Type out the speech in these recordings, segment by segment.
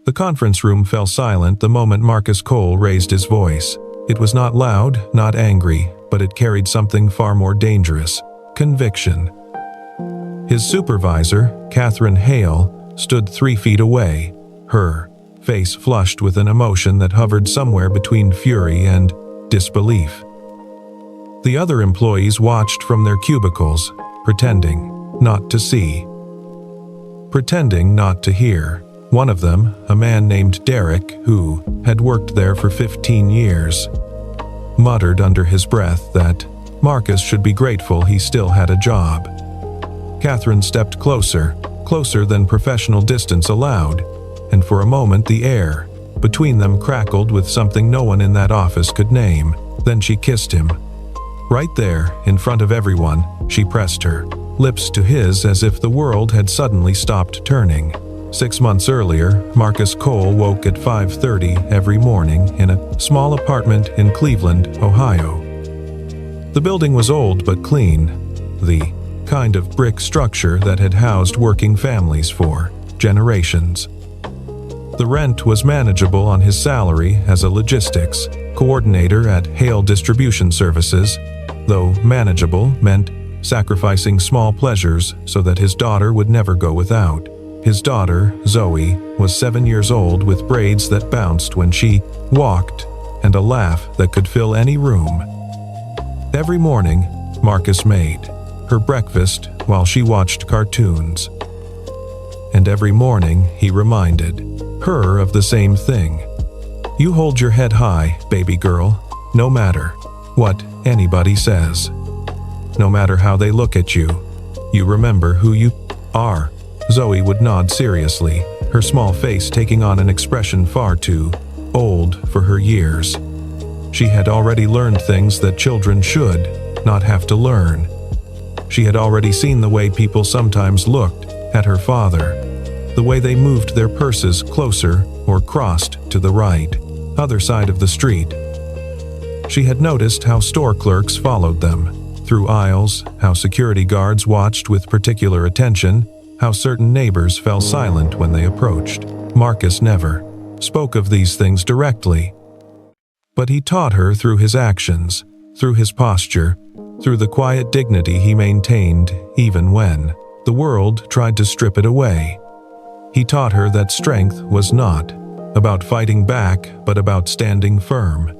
The conference room fell silent the moment Marcus Cole raised his voice. It was not loud, not angry, but it carried something far more dangerous: conviction. His supervisor, Catherine Hale, stood 3 feet away, her face flushed with an emotion that hovered somewhere between fury and disbelief. The other employees watched from their cubicles, pretending not to see, pretending not to hear. One of them, a man named Derek, who had worked there for 15 years, muttered under his breath that Marcus should be grateful he still had a job. Catherine stepped closer than professional distance allowed, and for a moment the air between them crackled with something no one in that office could name. Then she kissed him. Right there, in front of everyone, she pressed her lips to his as if the world had suddenly stopped turning. 6 months earlier, Marcus Cole woke at 5:30 every morning in a small apartment in Cleveland, Ohio. The building was old but clean, the kind of brick structure that had housed working families for generations. The rent was manageable on his salary as a logistics coordinator at Hale Distribution Services, though manageable meant sacrificing small pleasures so that his daughter would never go without. His daughter, Zoe, was 7 years old with braids that bounced when she walked and a laugh that could fill any room. Every morning, Marcus made her breakfast while she watched cartoons. And every morning he reminded her of the same thing. You hold your head high, baby girl, no matter what anybody says. No matter how they look at you, you remember who you are. Zoe would nod seriously, her small face taking on an expression far too old for her years. She had already learned things that children should not have to learn. She had already seen the way people sometimes looked at her father, the way they moved their purses closer or crossed to the right, other side of the street. She had noticed how store clerks followed them through aisles, how security guards watched with particular attention, how certain neighbors fell silent when they approached. Marcus never spoke of these things directly, but he taught her through his actions, through his posture, through the quiet dignity he maintained even when the world tried to strip it away. He taught her that strength was not about fighting back, but about standing firm.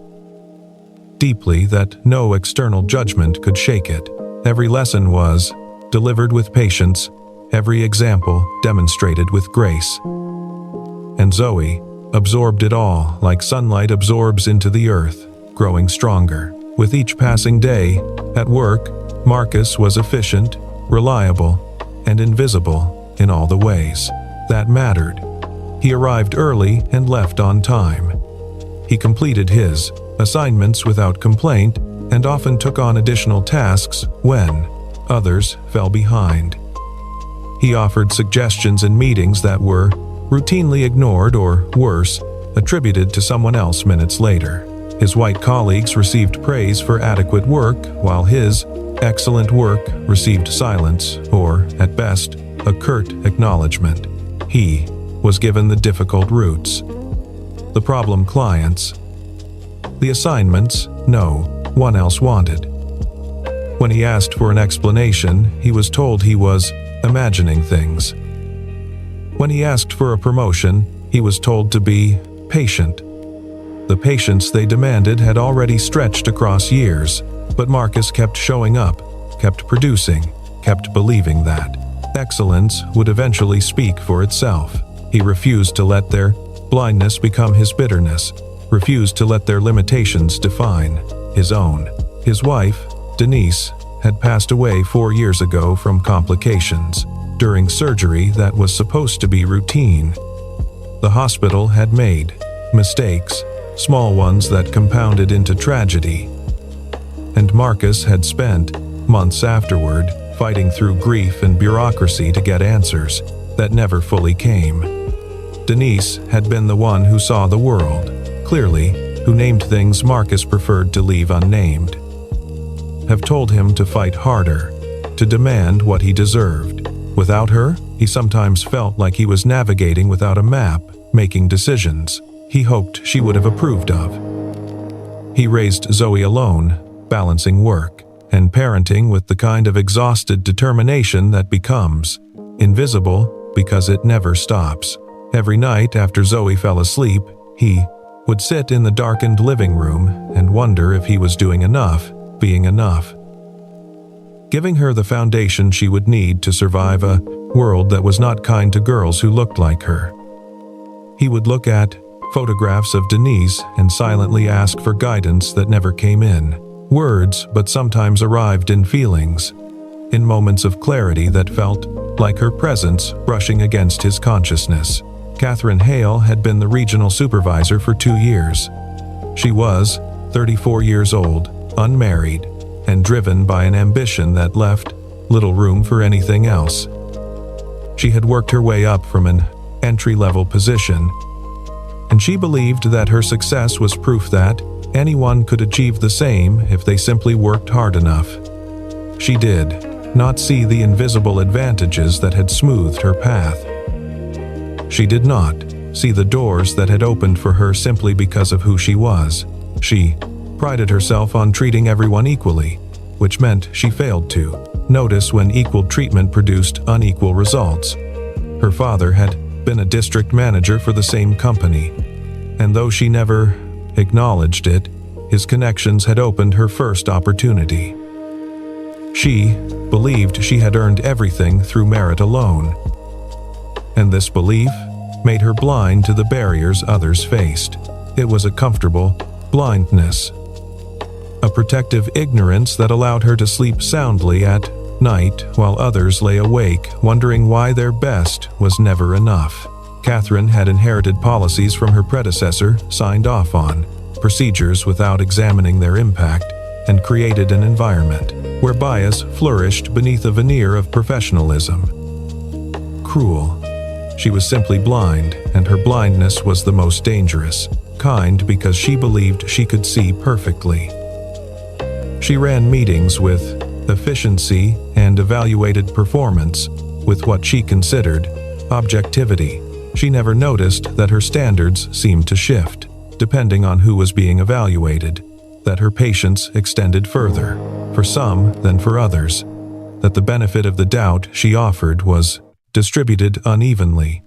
Deeply that no external judgment could shake it. Every lesson was delivered with patience, every example demonstrated with grace. And Zoe absorbed it all like sunlight absorbs into the earth, growing stronger. With each passing day, at work, Marcus was efficient, reliable, and invisible in all the ways that mattered. He arrived early and left on time. He completed his assignments without complaint and often took on additional tasks when others fell behind. He offered suggestions in meetings that were routinely ignored or, worse, attributed to someone else minutes later. His white colleagues received praise for adequate work, while his excellent work received silence or, at best, a curt acknowledgement. He was given the difficult routes, the problem clients, the assignments no one else wanted. When he asked for an explanation, he was told he was imagining things. When he asked for a promotion, he was told to be patient. The patience they demanded had already stretched across years, but Marcus kept showing up, kept producing, kept believing that excellence would eventually speak for itself. He refused to let their blindness become his bitterness, refused to let their limitations define his own. His wife, Denise, had passed away 4 years ago from complications during surgery that was supposed to be routine. The hospital had made mistakes, small ones that compounded into tragedy. And Marcus had spent months afterward fighting through grief and bureaucracy to get answers that never fully came. Denise had been the one who saw the world clearly, who named things Marcus preferred to leave unnamed, have told him to fight harder, to demand what he deserved. Without her, he sometimes felt like he was navigating without a map, making decisions he hoped she would have approved of. He raised Zoe alone, balancing work and parenting with the kind of exhausted determination that becomes invisible because it never stops. Every night after Zoe fell asleep, he would sit in the darkened living room and wonder if he was doing enough, being enough, giving her the foundation she would need to survive a world that was not kind to girls who looked like her. He would look at photographs of Denise and silently ask for guidance that never came in words, but sometimes arrived in feelings, in moments of clarity that felt like her presence brushing against his consciousness. Catherine Hale had been the regional supervisor for 2 years. She was 34 years old, unmarried, and driven by an ambition that left little room for anything else. She had worked her way up from an entry-level position, and she believed that her success was proof that anyone could achieve the same if they simply worked hard enough. She did not see the invisible advantages that had smoothed her path. She did not see the doors that had opened for her simply because of who she was. She prided herself on treating everyone equally, which meant she failed to notice when equal treatment produced unequal results. Her father had been a district manager for the same company, and though she never acknowledged it, his connections had opened her first opportunity. She believed she had earned everything through merit alone, and this belief made her blind to the barriers others faced. It was a comfortable blindness, a protective ignorance that allowed her to sleep soundly at night while others lay awake, wondering why their best was never enough. Catherine had inherited policies from her predecessor, signed off on procedures without examining their impact, and created an environment where bias flourished beneath a veneer of professionalism. Cruel. She was simply blind, and her blindness was the most dangerous kind because she believed she could see perfectly. She ran meetings with efficiency and evaluated performance with what she considered objectivity. She never noticed that her standards seemed to shift, depending on who was being evaluated, that her patience extended further, for some than for others, that the benefit of the doubt she offered was distributed unevenly.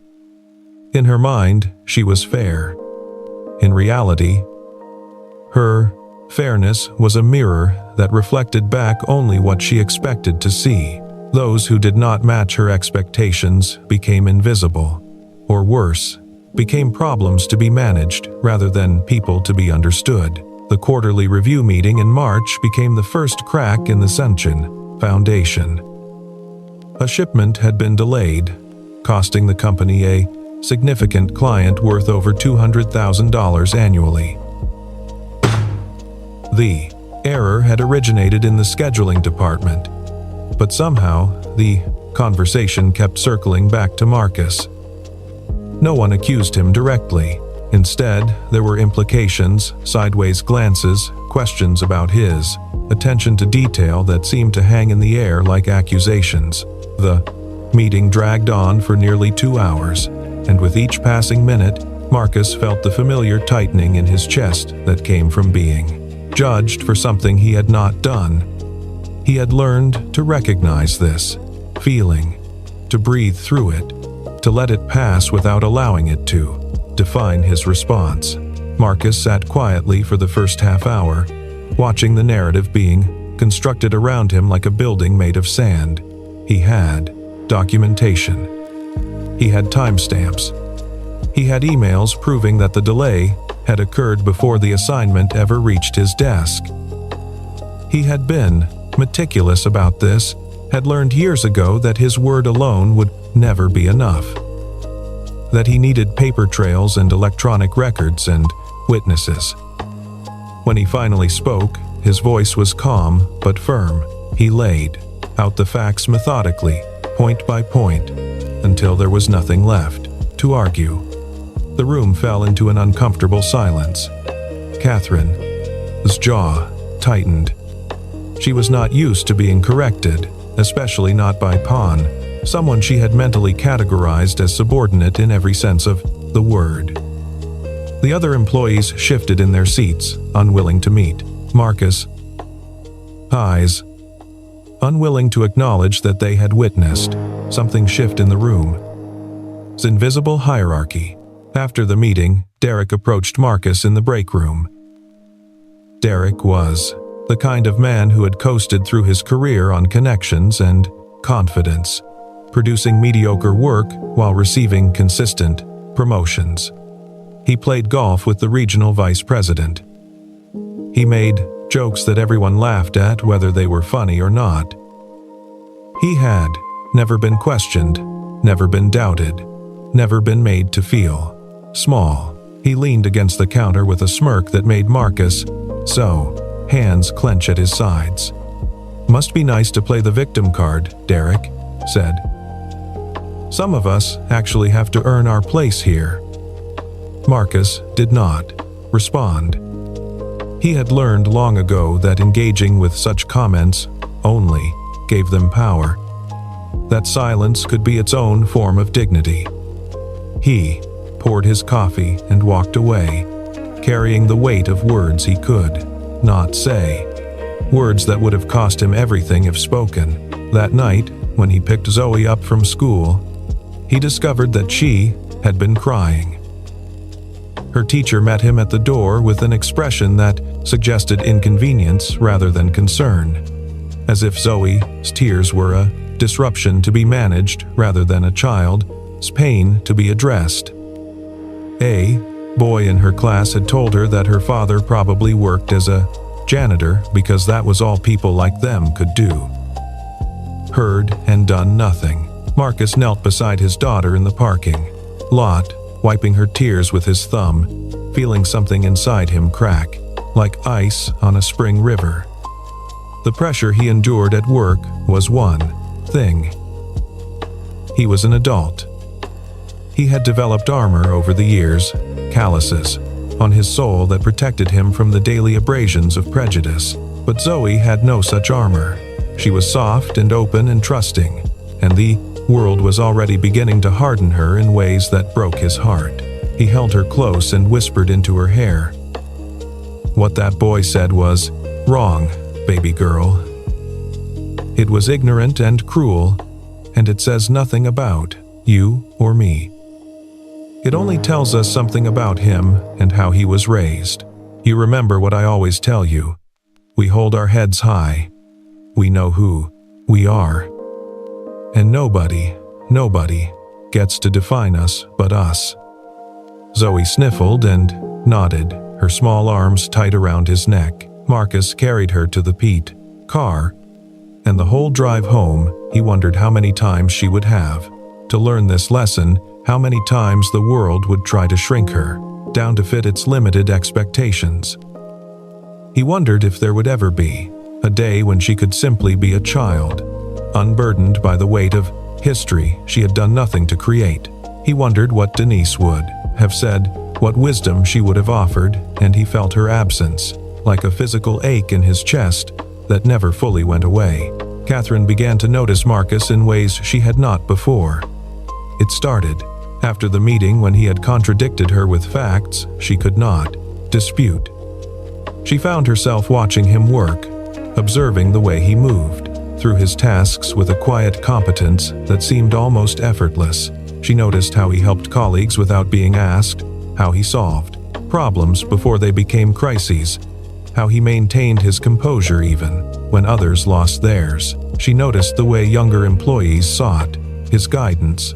In her mind, she was fair. In reality, her fairness was a mirror that reflected back only what she expected to see. Those who did not match her expectations became invisible, or worse, became problems to be managed rather than people to be understood. The quarterly review meeting in March became the first crack in the Sunshine foundation. A shipment had been delayed, costing the company a significant client worth over $200,000 annually. The error had originated in the scheduling department, but somehow the conversation kept circling back to Marcus. No one accused him directly. Instead, there were implications, sideways glances, questions about his attention to detail that seemed to hang in the air like accusations. The meeting dragged on for nearly 2 hours, and with each passing minute, Marcus felt the familiar tightening in his chest that came from being judged for something he had not done. He had learned to recognize this feeling, to breathe through it, to let it pass without allowing it to define his response. Marcus sat quietly for the first half hour, watching the narrative being constructed around him like a building made of sand. He had documentation. He had timestamps. He had emails proving that the delay had occurred before the assignment ever reached his desk. He had been meticulous about this, had learned years ago that his word alone would never be enough, that he needed paper trails and electronic records and witnesses. When he finally spoke, his voice was calm but firm. He laid out the facts methodically, point by point, until there was nothing left to argue. The room fell into an uncomfortable silence. Catherine's jaw tightened. She was not used to being corrected, especially not by Pon, someone she had mentally categorized as subordinate in every sense of the word. The other employees shifted in their seats, unwilling to meet. Marcus' eyes, unwilling to acknowledge that they had witnessed something shift in the room. It's invisible hierarchy. After the meeting, Derek approached Marcus in the break room. Derek was the kind of man who had coasted through his career on connections and confidence, producing mediocre work while receiving consistent promotions. He played golf with the regional vice president. He made jokes that everyone laughed at, whether they were funny or not. He had never been questioned, never been doubted, never been made to feel small. He leaned against the counter with a smirk that made Marcus' hands clench at his sides. "Must be nice to play the victim card," Derek said. "Some of us actually have to earn our place here." Marcus did not respond. He had learned long ago that engaging with such comments only gave them power, that silence could be its own form of dignity. He poured his coffee and walked away, carrying the weight of words he could not say, words that would have cost him everything if spoken. That night, when he picked Zoe up from school, he discovered that she had been crying. Her teacher met him at the door with an expression that suggested inconvenience rather than concern, as if Zoe's tears were a disruption to be managed rather than a child's pain to be addressed. A boy in her class had told her that her father probably worked as a janitor because that was all people like them could do. Heard and done nothing. Marcus knelt beside his daughter in the parking lot, wiping her tears with his thumb, feeling something inside him crack, like ice on a spring river. The pressure he endured at work was one thing. He was an adult. He had developed armor over the years, calluses on his soul that protected him from the daily abrasions of prejudice. But Zoe had no such armor. She was soft and open and trusting, and the world was already beginning to harden her in ways that broke his heart. He held her close and whispered into her hair. What that boy said was wrong, baby girl. It was ignorant and cruel, and it says nothing about you or me. It only tells us something about him and how he was raised. You remember what I always tell you. We hold our heads high. We know who we are. And nobody gets to define us but us. Zoe sniffled and nodded, her small arms tight around his neck. Marcus carried her to the Pete car, and the whole drive home, he wondered how many times she would have to learn this lesson, how many times the world would try to shrink her down to fit its limited expectations. He wondered if there would ever be a day when she could simply be a child, unburdened by the weight of history she had done nothing to create. He wondered what Denise would have said, what wisdom she would have offered, and he felt her absence, like a physical ache in his chest that never fully went away. Catherine began to notice Marcus in ways she had not before. It started after the meeting when he had contradicted her with facts she could not dispute. She found herself watching him work, observing the way he moved through his tasks with a quiet competence that seemed almost effortless. She noticed how he helped colleagues without being asked, how he solved problems before they became crises, how he maintained his composure even when others lost theirs. She noticed the way younger employees sought his guidance,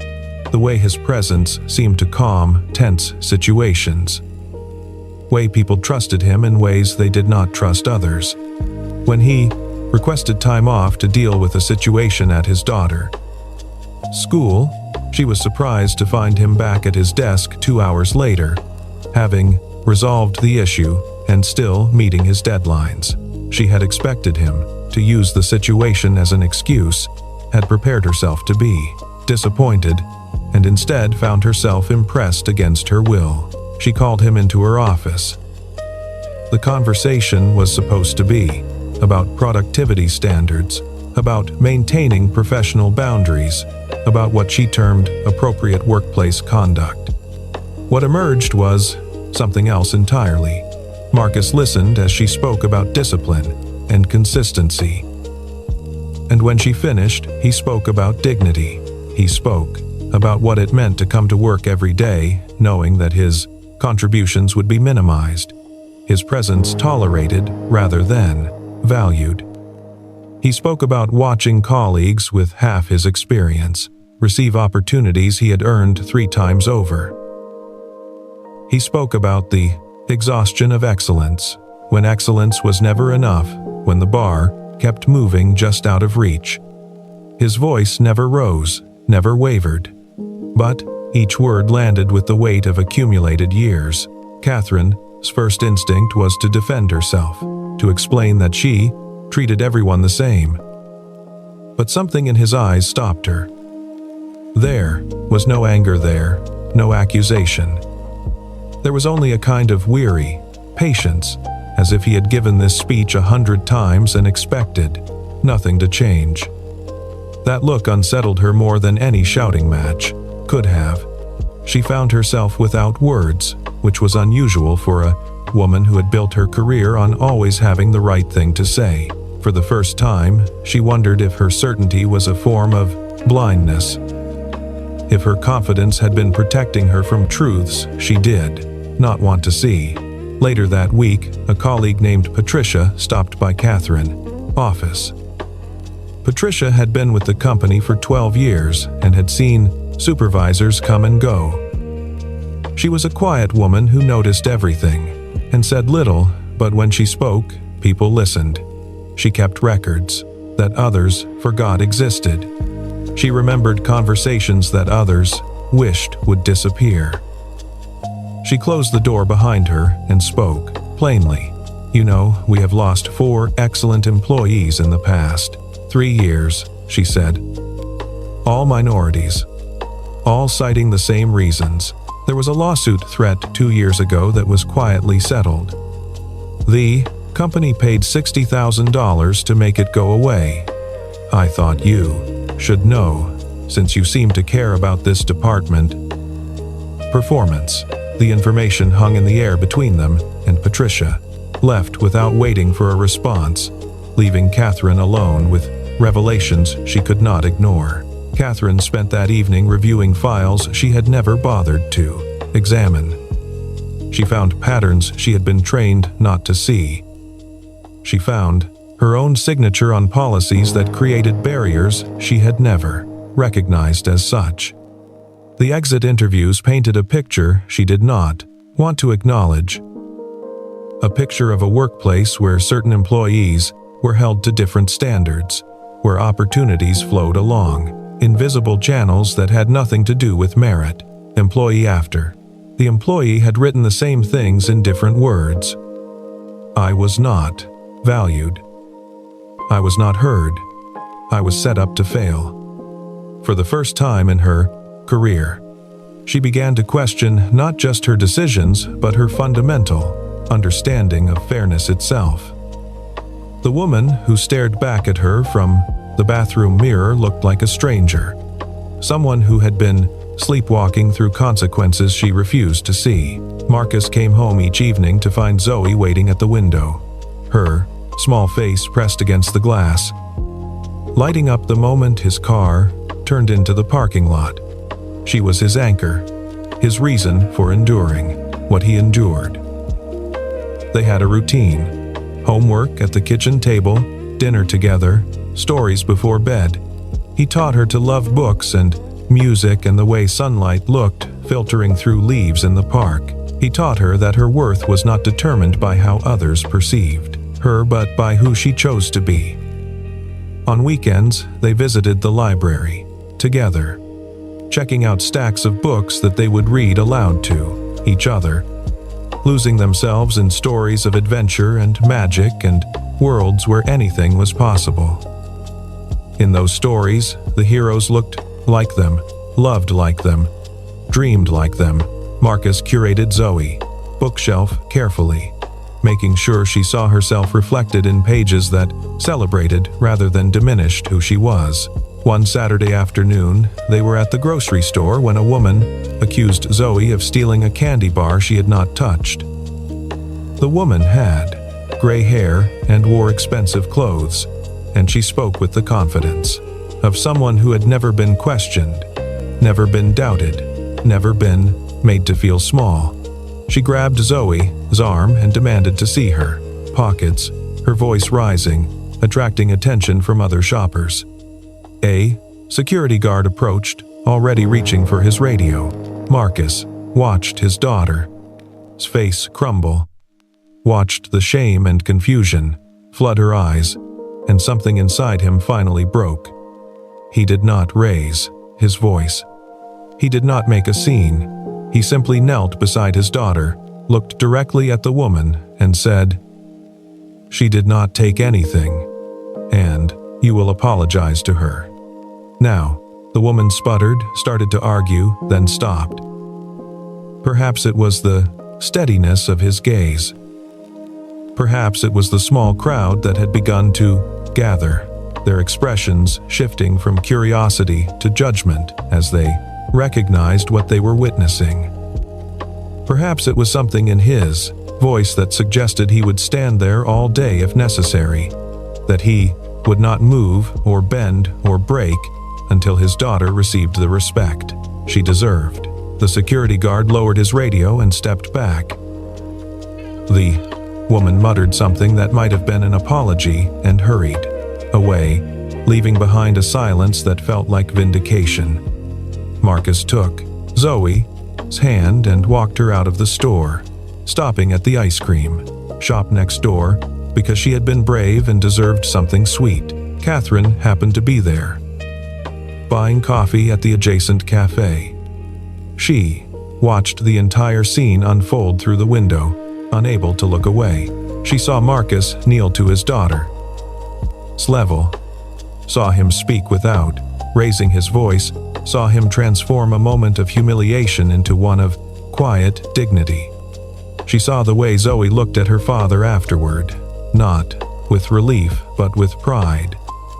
the way his presence seemed to calm tense situations, way people trusted him in ways they did not trust others. When he requested time off to deal with a situation at his daughter's school, she was surprised to find him back at his desk 2 hours later, having resolved the issue and still meeting his deadlines. She had expected him to use the situation as an excuse, had prepared herself to be disappointed, and instead found herself impressed against her will. She called him into her office. The conversation was supposed to be about productivity standards, about maintaining professional boundaries, about what she termed appropriate workplace conduct. What emerged was something else entirely. Marcus listened as she spoke about discipline and consistency. And when she finished, he spoke about dignity. He spoke about what it meant to come to work every day, knowing that his contributions would be minimized, his presence tolerated rather than valued. He spoke about watching colleagues with half his experience receive opportunities he had earned 3 times over. He spoke about the exhaustion of excellence, when excellence was never enough, when the bar kept moving just out of reach. His voice never rose, never wavered. But each word landed with the weight of accumulated years. Catherine's first instinct was to defend herself, to explain that she treated everyone the same. But something in his eyes stopped her. There was no anger there, no accusation. There was only a kind of weary patience, as if he had given this speech 100 times and expected nothing to change. That look unsettled her more than any shouting match could have. She found herself without words, which was unusual for a woman who had built her career on always having the right thing to say. For the first time, she wondered if her certainty was a form of blindness. If her confidence had been protecting her from truths she did not want to see. Later that week, a colleague named Patricia stopped by Catherine's office. Patricia had been with the company for 12 years and had seen supervisors come and go. She was a quiet woman who noticed everything and said little, but when she spoke, people listened. She kept records that others forgot existed. She remembered conversations that others wished would disappear. She closed the door behind her and spoke plainly. "You know, we have lost 4 excellent employees in the past 3 years," she said. "All minorities. All citing the same reasons. There was a lawsuit threat 2 years ago that was quietly settled. The company paid $60,000 to make it go away. I thought you should know, since you seem to care about this department." Performance. The information hung in the air between them, and Patricia left without waiting for a response, leaving Catherine alone with revelations she could not ignore. Catherine spent that evening reviewing files she had never bothered to examine. She found patterns she had been trained not to see. She found her own signature on policies that created barriers she had never recognized as such. The exit interviews painted a picture she did not want to acknowledge. A picture of a workplace where certain employees were held to different standards, where opportunities flowed along invisible channels that had nothing to do with merit. Employee after the employee had written the same things in different words. "I was not valued. I was not heard. I was set up to fail." For the first time in her career, she began to question not just her decisions, but her fundamental understanding of fairness itself. The woman who stared back at her from the bathroom mirror looked like a stranger, someone who had been sleepwalking through consequences she refused to see. Marcus came home each evening to find Zoe waiting at the window, her small face pressed against the glass, lighting up the moment his car turned into the parking lot. She was his anchor, his reason for enduring what he endured. They had a routine: homework at the kitchen table, dinner together, stories before bed. He taught her to love books and music and the way sunlight looked filtering through leaves in the park. He taught her that her worth was not determined by how others perceived her, but by who she chose to be. On weekends, they visited the library together, checking out stacks of books that they would read aloud to each other, losing themselves in stories of adventure and magic and worlds where anything was possible. In those stories, the heroes looked like them, loved like them, dreamed like them. Marcus curated Zoe's bookshelf carefully, making sure she saw herself reflected in pages that celebrated rather than diminished who she was. One Saturday afternoon, they were at the grocery store when a woman accused Zoe of stealing a candy bar she had not touched. The woman had gray hair and wore expensive clothes, and she spoke with the confidence of someone who had never been questioned, never been doubted, never been made to feel small. She grabbed Zoe's arm and demanded to see her pockets, her voice rising, attracting attention from other shoppers. A security guard approached, already reaching for his radio. Marcus watched his daughter's face crumble, watched the shame and confusion flood her eyes, and something inside him finally broke. He did not raise his voice. He did not make a scene. He simply knelt beside his daughter, looked directly at the woman, and said, "She did not take anything, and you will apologize to her." Now, the woman sputtered, started to argue, then stopped. Perhaps it was the steadiness of his gaze. Perhaps it was the small crowd that had begun to gather, their expressions shifting from curiosity to judgment as they recognized what they were witnessing. Perhaps it was something in his voice that suggested he would stand there all day if necessary, that he would not move or bend or break until his daughter received the respect she deserved. The security guard lowered his radio and stepped back. The woman muttered something that might have been an apology and hurried away, leaving behind a silence that felt like vindication. Marcus took Zoe's hand and walked her out of the store, stopping at the ice cream shop next door because she had been brave and deserved something sweet. Catherine happened to be there, buying coffee at the adjacent cafe. She watched the entire scene unfold through the window, unable to look away. She saw Marcus kneel to his daughter's level, saw him speak without raising his voice, saw him transform a moment of humiliation into one of quiet dignity. She saw the way Zoe looked at her father afterward, not with relief but with pride,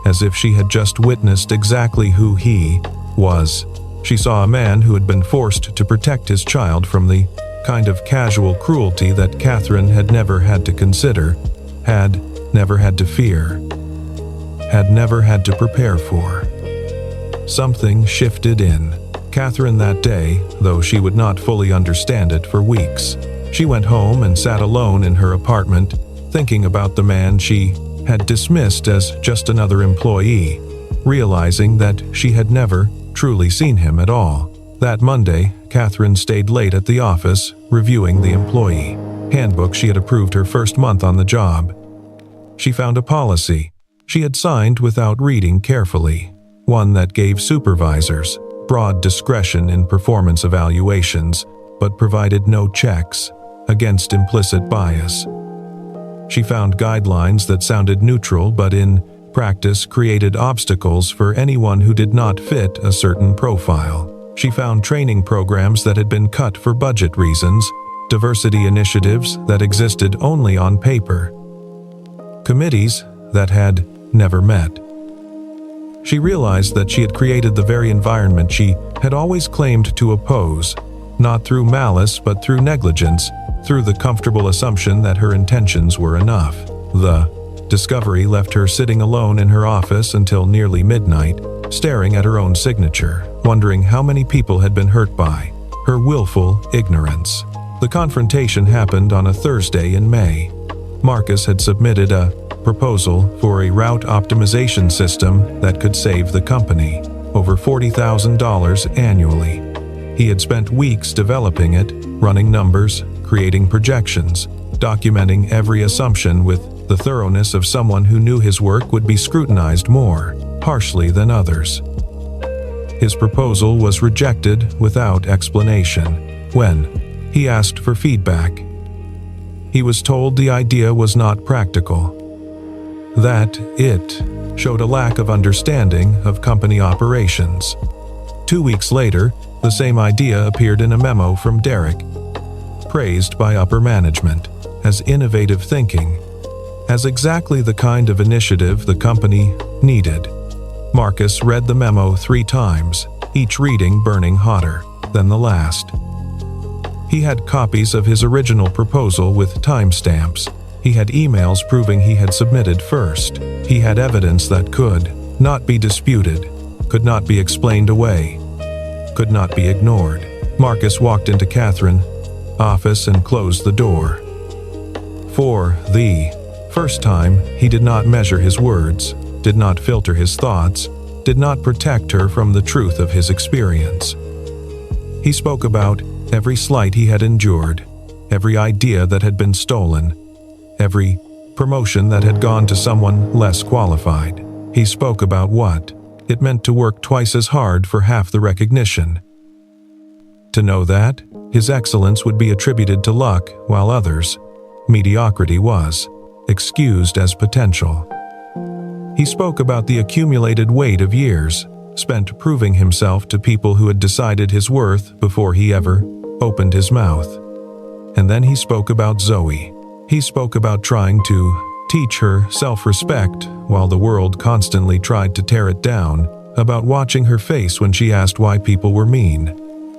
as if she had just witnessed exactly who he was. She saw a man who had been forced to protect his child from the kind of casual cruelty that Catherine had never had to consider, had never had to fear, had never had to prepare for. Something shifted in Catherine that day, though she would not fully understand it for weeks. She went home and sat alone in her apartment, thinking about the man she had dismissed as just another employee, realizing that she had never truly seen him at all. That Monday, Catherine stayed late at the office, reviewing the employee handbook she had approved her first month on the job. She found a policy she had signed without reading carefully, one that gave supervisors broad discretion in performance evaluations, but provided no checks against implicit bias. She found guidelines that sounded neutral but in practice created obstacles for anyone who did not fit a certain profile. She found training programs that had been cut for budget reasons, diversity initiatives that existed only on paper, committees that had never met. She realized that she had created the very environment she had always claimed to oppose, not through malice but through negligence, through the comfortable assumption that her intentions were enough. The discovery left her sitting alone in her office until nearly midnight, staring at her own signature, wondering how many people had been hurt by her willful ignorance. The confrontation happened on a Thursday in May. Marcus had submitted a proposal for a route optimization system that could save the company over $40,000 annually. He had spent weeks developing it, running numbers, creating projections, documenting every assumption with the thoroughness of someone who knew his work would be scrutinized more harshly than others. His proposal was rejected without explanation. When he asked for feedback, he was told the idea was not practical, that it showed a lack of understanding of company operations. 2 weeks later, the same idea appeared in a memo from Derek, praised by upper management as innovative thinking, as exactly the kind of initiative the company needed. Marcus read the memo 3 times, each reading burning hotter than the last. He had copies of his original proposal with timestamps. He had emails proving he had submitted first. He had evidence that could not be disputed, could not be explained away, could not be ignored. Marcus walked into Catherine's office and closed the door. For the first time, he did not measure his words, did not filter his thoughts, did not protect her from the truth of his experience. He spoke about every slight he had endured, every idea that had been stolen, every promotion that had gone to someone less qualified. He spoke about what it meant to work twice as hard for half the recognition. To know that his excellence would be attributed to luck, while others' mediocrity was excused as potential. He spoke about the accumulated weight of years spent proving himself to people who had decided his worth before he ever opened his mouth. And then he spoke about Zoe. He spoke about trying to teach her self-respect while the world constantly tried to tear it down, about watching her face when she asked why people were mean,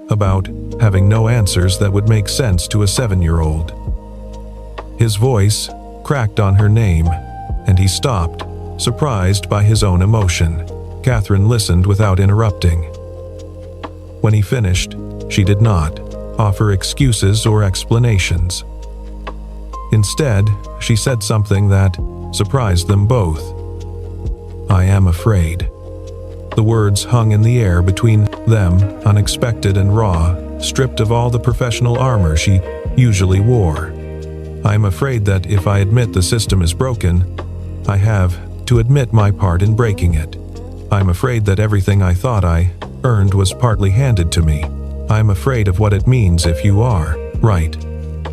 about having no answers that would make sense to a 7-year-old. His voice cracked on her name, and he stopped, surprised by his own emotion. Catherine listened without interrupting. When he finished, she did not offer excuses or explanations. Instead, she said something that surprised them both. "I am afraid." The words hung in the air between them, unexpected and raw, stripped of all the professional armor she usually wore. "I am afraid that if I admit the system is broken, I have to admit my part in breaking it. I'm afraid that everything I thought I earned was partly handed to me. I'm afraid of what it means if you are right.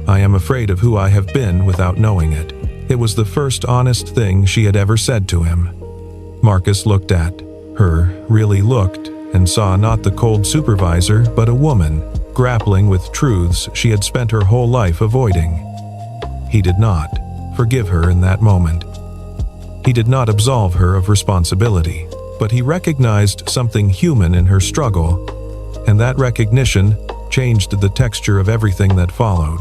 I am afraid of who I have been without knowing it." It was the first honest thing she had ever said to him. Marcus looked at her, really looked, and saw not the cold supervisor but a woman, grappling with truths she had spent her whole life avoiding. He did not forgive her in that moment. He did not absolve her of responsibility, but he recognized something human in her struggle, and that recognition changed the texture of everything that followed.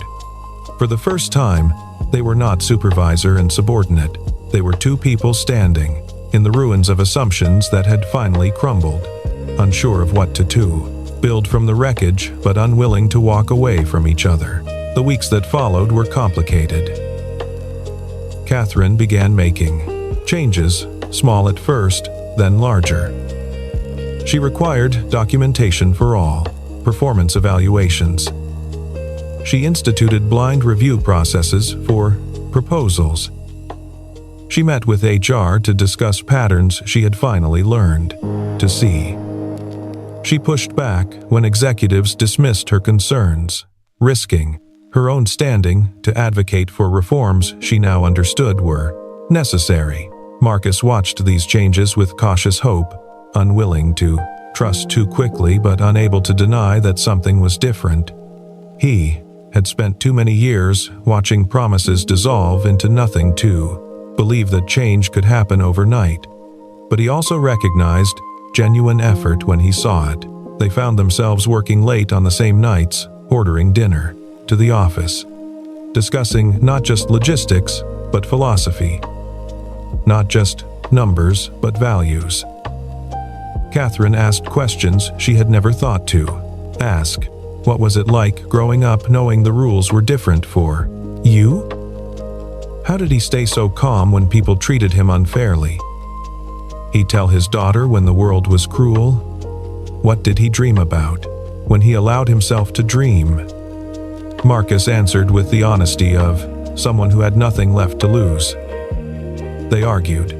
For the first time, they were not supervisor and subordinate. They were two people standing in the ruins of assumptions that had finally crumbled, unsure of what to do, build from the wreckage but unwilling to walk away from each other. The weeks that followed were complicated. Catherine began making changes, small at first, then larger. She required documentation for all performance evaluations. She instituted blind review processes for proposals. She met with HR to discuss patterns she had finally learned to see. She pushed back when executives dismissed her concerns, risking her own standing to advocate for reforms she now understood were necessary. Marcus watched these changes with cautious hope, unwilling to trust too quickly but unable to deny that something was different. He had spent too many years watching promises dissolve into nothing to believe that change could happen overnight. But he also recognized genuine effort when he saw it. They found themselves working late on the same nights, ordering dinner to the office, discussing not just logistics, but philosophy. Not just numbers, but values. Catherine asked questions she had never thought to ask. What was it like growing up knowing the rules were different for you? How did he stay so calm when people treated him unfairly? He'd tell his daughter when the world was cruel. What did he dream about when he allowed himself to dream? Marcus answered with the honesty of someone who had nothing left to lose. They argued.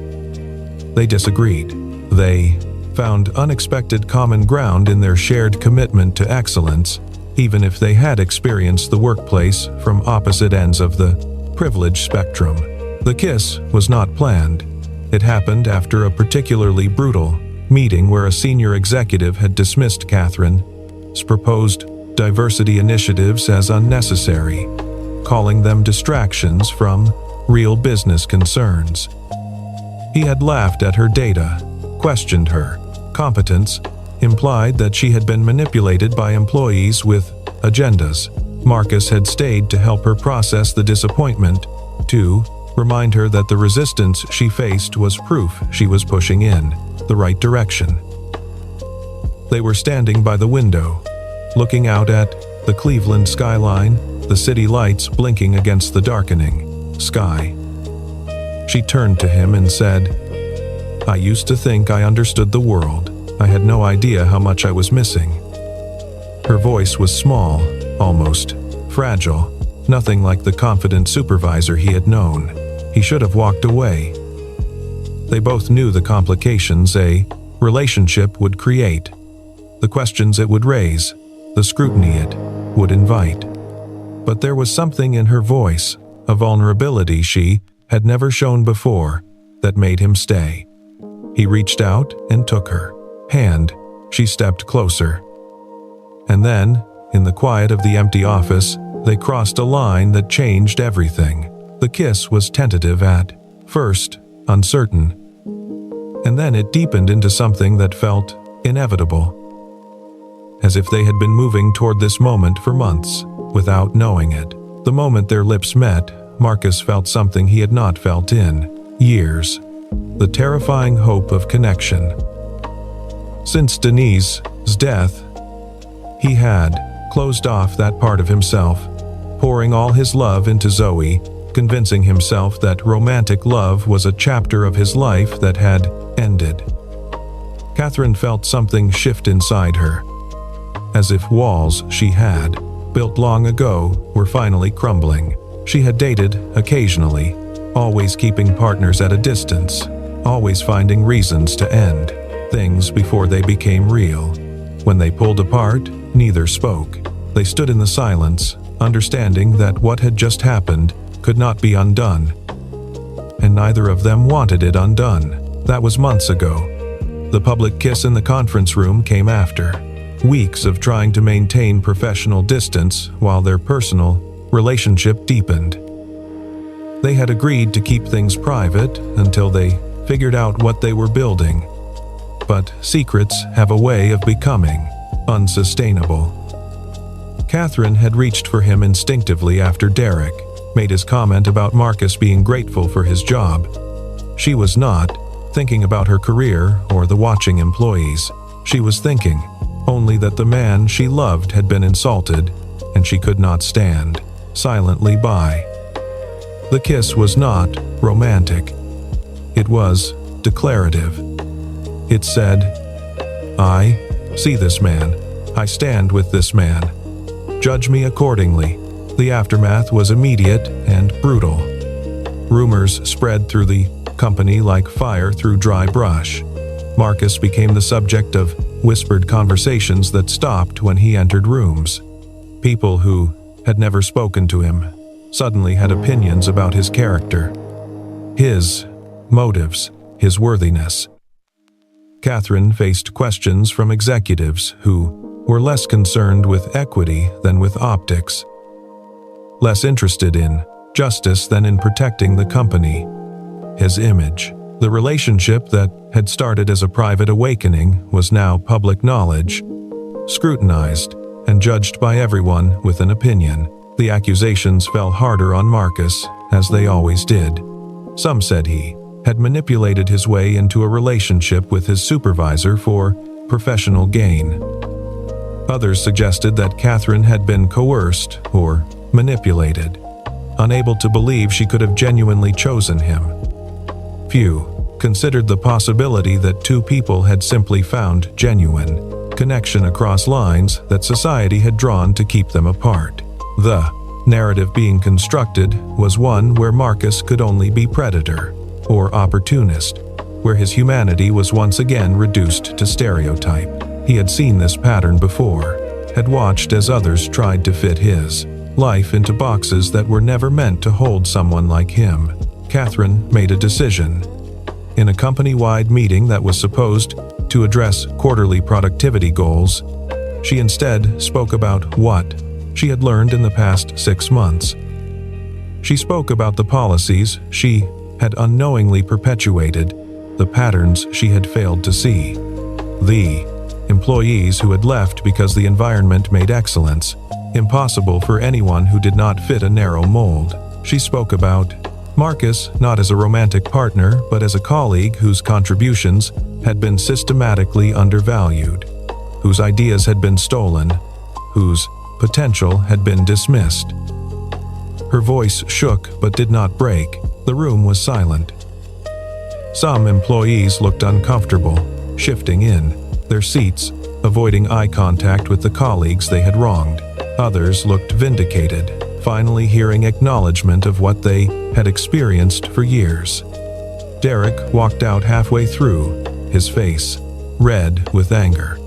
They disagreed. They found unexpected common ground in their shared commitment to excellence, even if they had experienced the workplace from opposite ends of the privilege spectrum. The kiss was not planned. It happened after a particularly brutal meeting where a senior executive had dismissed Catherine's proposed diversity initiatives as unnecessary, calling them distractions from real business concerns. He had laughed at her data, questioned her competence, implied that she had been manipulated by employees with agendas. Marcus had stayed to help her process the disappointment, to remind her that the resistance she faced was proof she was pushing in the right direction. They were standing by the window, looking out at the Cleveland skyline, the city lights blinking against the darkening sky. She turned to him and said, "I used to think I understood the world. I had no idea how much I was missing." Her voice was small, almost fragile, nothing like the confident supervisor he had known. He should have walked away. They both knew the complications a relationship would create, the questions it would raise, the scrutiny it would invite. But there was something in her voice, a vulnerability she had never shown before, that made him stay. He reached out and took her hand. She stepped closer. And then, in the quiet of the empty office, they crossed a line that changed everything. The kiss was tentative at first, uncertain. And then it deepened into something that felt inevitable. As if they had been moving toward this moment for months, without knowing it. The moment their lips met, Marcus felt something he had not felt in years. The terrifying hope of connection. Since Denise's death, he had closed off that part of himself, pouring all his love into Zoe, convincing himself that romantic love was a chapter of his life that had ended. Catherine felt something shift inside her, as if walls she had built long ago were finally crumbling. She had dated occasionally, always keeping partners at a distance, always finding reasons to end things before they became real. When they pulled apart, neither spoke. They stood in the silence, understanding that what had just happened could not be undone. And neither of them wanted it undone. That was months ago. The public kiss in the conference room came after weeks of trying to maintain professional distance while their personal relationship deepened. They had agreed to keep things private until they figured out what they were building. But secrets have a way of becoming unsustainable. Catherine had reached for him instinctively after Derek made his comment about Marcus being grateful for his job. She was not thinking about her career or the watching employees. She was thinking only that the man she loved had been insulted, and she could not stand silently by. The kiss was not romantic. It was declarative. It said, "I see this man. I stand with this man. Judge me accordingly." The aftermath was immediate and brutal. Rumors spread through the company like fire through dry brush. Marcus became the subject of whispered conversations that stopped when he entered rooms. People who had never spoken to him suddenly had opinions about his character, his motives, his worthiness. Catherine faced questions from executives who were less concerned with equity than with optics, less interested in justice than in protecting the company, his image. The relationship that had started as a private awakening was now public knowledge, scrutinized and judged by everyone with an opinion. The accusations fell harder on Marcus, as they always did. Some said he had manipulated his way into a relationship with his supervisor for professional gain. Others suggested that Catherine had been coerced or manipulated, unable to believe she could have genuinely chosen him. Few considered the possibility that two people had simply found genuine connection across lines that society had drawn to keep them apart. The narrative being constructed was one where Marcus could only be predator or opportunist, where his humanity was once again reduced to stereotype. He had seen this pattern before, had watched as others tried to fit his life into boxes that were never meant to hold someone like him. Catherine made a decision. In a company-wide meeting that was supposed to address quarterly productivity goals, she instead spoke about what she had learned in the past 6 months. She spoke about the policies she had unknowingly perpetuated, the patterns she had failed to see. The employees who had left because the environment made excellence impossible for anyone who did not fit a narrow mold. She spoke about Marcus not as a romantic partner, but as a colleague whose contributions had been systematically undervalued, whose ideas had been stolen, whose potential had been dismissed. Her voice shook but did not break. The room was silent. Some employees looked uncomfortable, shifting in their seats, avoiding eye contact with the colleagues they had wronged. Others looked vindicated, finally hearing acknowledgement of what they had experienced for years. Derek walked out halfway through, his face red with anger.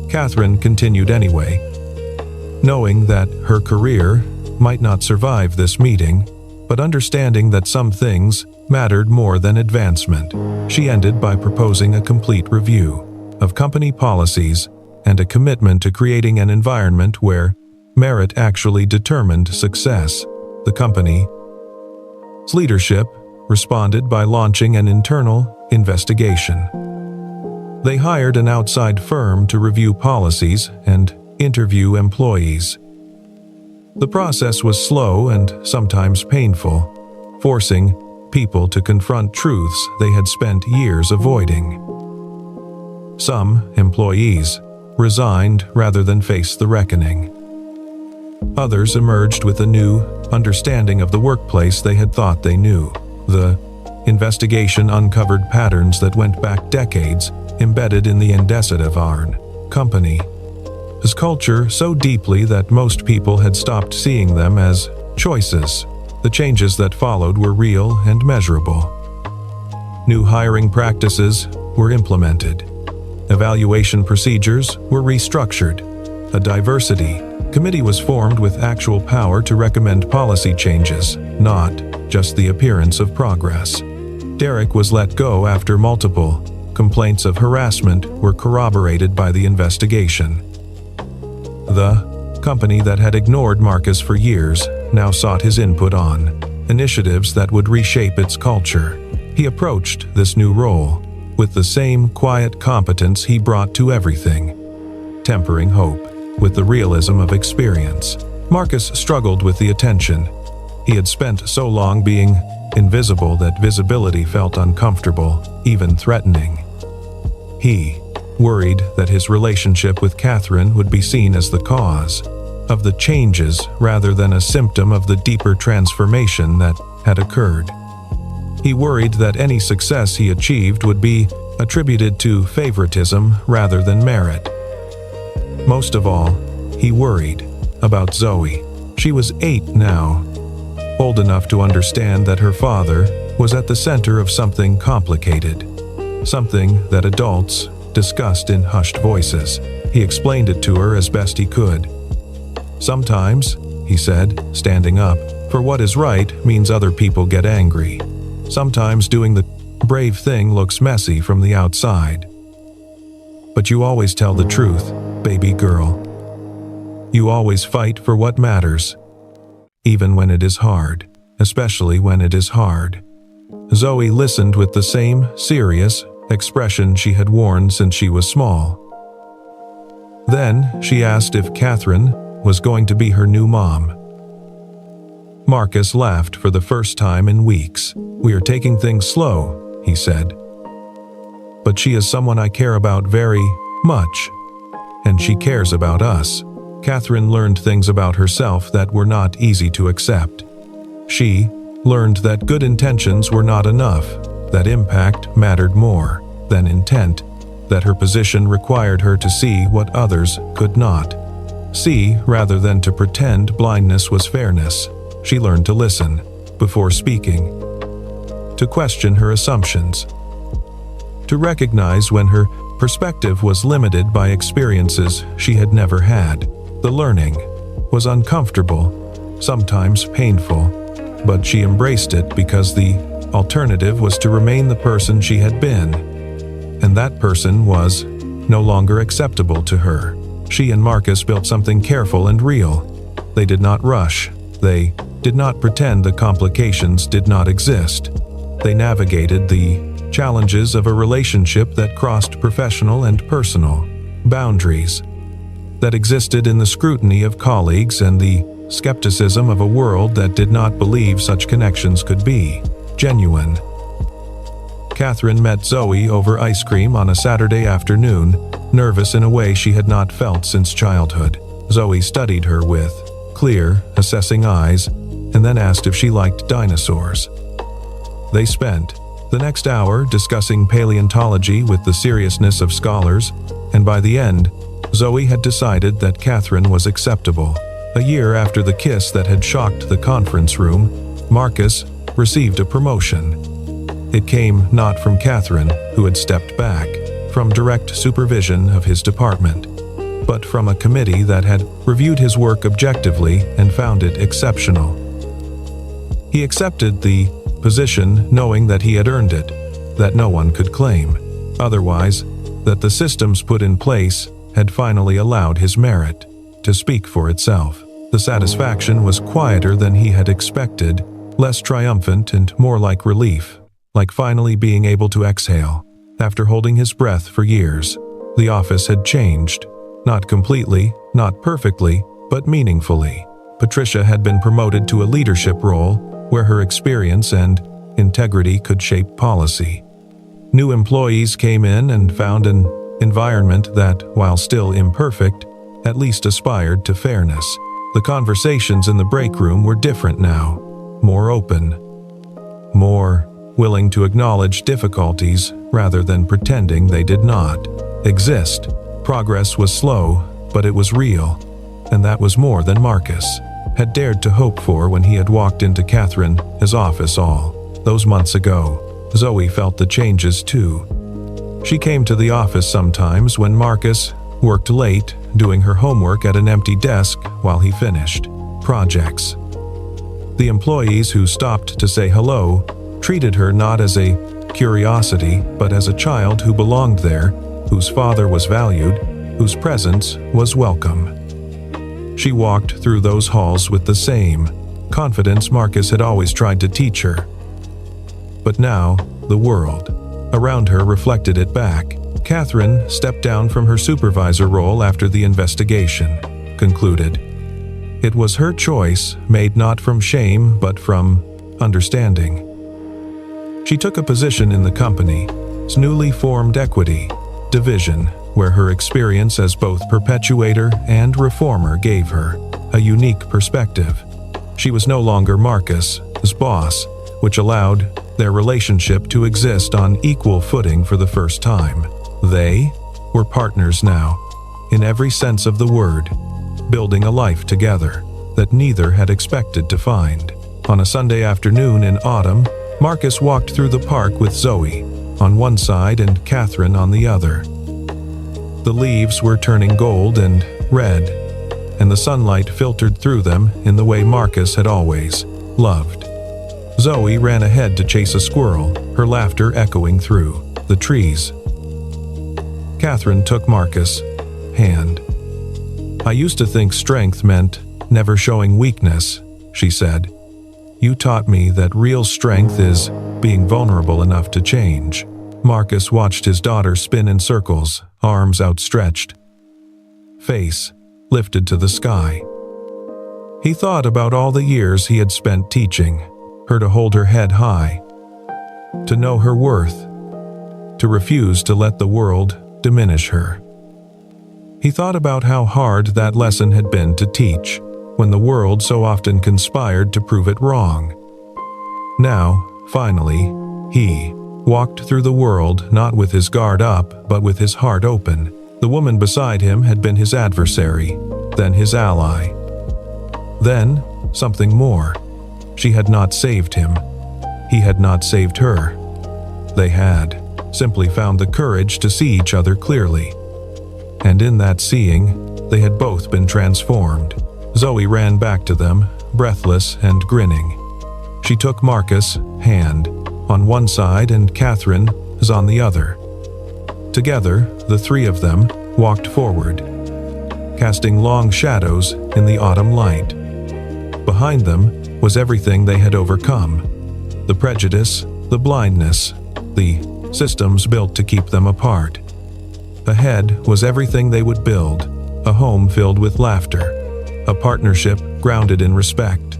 Catherine continued anyway, knowing that her career might not survive this meeting, but understanding that some things mattered more than advancement. She ended by proposing a complete review of company policies and a commitment to creating an environment where merit actually determined success. The company's leadership responded by launching an internal investigation. They hired an outside firm to review policies and interview employees. The process was slow and sometimes painful, forcing people to confront truths they had spent years avoiding. Some employees resigned rather than face the reckoning. Others emerged with a new understanding of the workplace they had thought they knew. The investigation uncovered patterns that went back decades, embedded in the indices of our company. His culture so deeply that most people had stopped seeing them as choices. The changes that followed were real and measurable. New hiring practices were implemented. Evaluation procedures were restructured. A diversity committee was formed with actual power to recommend policy changes, not just the appearance of progress. Derek was let go after multiple complaints of harassment were corroborated by the investigation. The company that had ignored Marcus for years now sought his input on initiatives that would reshape its culture. He approached this new role with the same quiet competence he brought to everything, tempering hope with the realism of experience. Marcus struggled with the attention. He had spent so long being invisible that visibility felt uncomfortable, even threatening. He worried that his relationship with Catherine would be seen as the cause of the changes rather than a symptom of the deeper transformation that had occurred. He worried that any success he achieved would be attributed to favoritism rather than merit. Most of all, he worried about Zoe. She was 8 now, old enough to understand that her father was at the center of something complicated, something that adults discussed in hushed voices. He explained it to her as best he could. Sometimes, he said, standing up for what is right means other people get angry. Sometimes doing the brave thing looks messy from the outside. But you always tell the truth, baby girl. You always fight for what matters, even when it is hard, especially when it is hard. Zoe listened with the same serious expression she had worn since she was small. Then she asked if Catherine was going to be her new mom. Marcus laughed for the first time in weeks. "We are taking things slow," he said. "But she is someone I care about very much, and she cares about us." Catherine learned things about herself that were not easy to accept. She learned that good intentions were not enough, that impact mattered more than intent, that her position required her to see what others could not see rather than to pretend blindness was fairness. She learned to listen before speaking, to question her assumptions, to recognize when her perspective was limited by experiences she had never had. The learning was uncomfortable, sometimes painful, but she embraced it because the alternative was to remain the person she had been, and that person was no longer acceptable to her. She and Marcus built something careful and real. They did not rush. They did not pretend the complications did not exist. They navigated the challenges of a relationship that crossed professional and personal boundaries, that existed in the scrutiny of colleagues and the skepticism of a world that did not believe such connections could be genuine. Catherine met Zoe over ice cream on a Saturday afternoon, nervous in a way she had not felt since childhood. Zoe studied her with clear, assessing eyes, and then asked if she liked dinosaurs. They spent the next hour discussing paleontology with the seriousness of scholars, and by the end, Zoe had decided that Catherine was acceptable. A year after the kiss that had shocked the conference room, Marcus received a promotion. It came not from Catherine, who had stepped back from direct supervision of his department, but from a committee that had reviewed his work objectively and found it exceptional. He accepted the position knowing that he had earned it, that no one could claim otherwise, that the systems put in place had finally allowed his merit to speak for itself. The satisfaction was quieter than he had expected, less triumphant and more like relief, like finally being able to exhale. After holding his breath for years, the office had changed. Not completely, not perfectly, but meaningfully. Patricia had been promoted to a leadership role where her experience and integrity could shape policy. New employees came in and found an environment that, while still imperfect, at least aspired to fairness. The conversations in the break room were different now, more open, more willing to acknowledge difficulties rather than pretending they did not exist. Progress was slow, but it was real, and that was more than Marcus had dared to hope for when he had walked into Catherine's office all those months ago. Zoe felt the changes too. She came to the office sometimes when Marcus worked late, doing her homework at an empty desk while he finished projects. The employees who stopped to say hello treated her not as a curiosity, but as a child who belonged there, whose father was valued, whose presence was welcome. She walked through those halls with the same confidence Marcus had always tried to teach her. But now, the world around her reflected it back. Catherine stepped down from her supervisor role after the investigation concluded. It was her choice, made not from shame but from understanding. She took a position in the company's newly formed equity division, where her experience as both perpetuator and reformer gave her a unique perspective. She was no longer Marcus's boss, which allowed their relationship to exist on equal footing for the first time. They were partners now, in every sense of the word, building a life together that neither had expected to find. On a Sunday afternoon in autumn, Marcus walked through the park with Zoe on one side and Catherine on the other. The leaves were turning gold and red, and the sunlight filtered through them in the way Marcus had always loved. Zoe ran ahead to chase a squirrel, her laughter echoing through the trees. Catherine took Marcus' hand. "I used to think strength meant never showing weakness," she said. "You taught me that real strength is being vulnerable enough to change." Marcus watched his daughter spin in circles, arms outstretched, face lifted to the sky. He thought about all the years he had spent teaching her to hold her head high, to know her worth, to refuse to let the world diminish her. He thought about how hard that lesson had been to teach, when the world so often conspired to prove it wrong. Now, finally, he walked through the world not with his guard up, but with his heart open. The woman beside him had been his adversary, then his ally. Then, something more. She had not saved him. He had not saved her. They had simply found the courage to see each other clearly. And in that seeing, they had both been transformed. Zoe ran back to them, breathless and grinning. She took Marcus' hand on one side and Catherine's on the other. Together, the three of them walked forward, casting long shadows in the autumn light. Behind them was everything they had overcome: the prejudice, the blindness, the systems built to keep them apart. Ahead was everything they would build, a home filled with laughter, a partnership grounded in respect,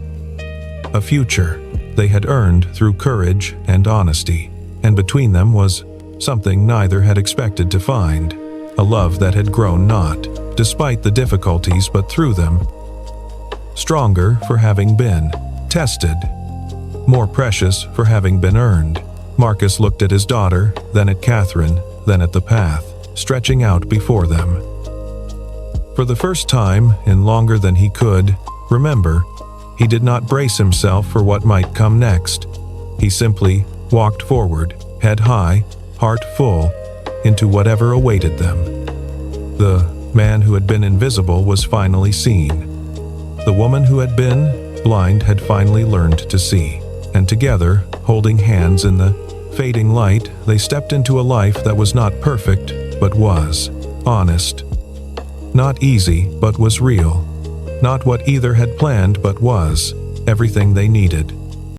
a future they had earned through courage and honesty, and between them was something neither had expected to find, a love that had grown not, despite the difficulties but through them, stronger for having been tested, more precious for having been earned. Marcus looked at his daughter, then at Catherine, then at the path, stretching out before them. For the first time, in longer than he could remember, he did not brace himself for what might come next. He simply walked forward, head high, heart full, into whatever awaited them. The man who had been invisible was finally seen. The woman who had been blind had finally learned to see, and together, holding hands in the fading light, they stepped into a life that was not perfect, but was honest. Not easy, but was real. Not what either had planned, but was everything they needed.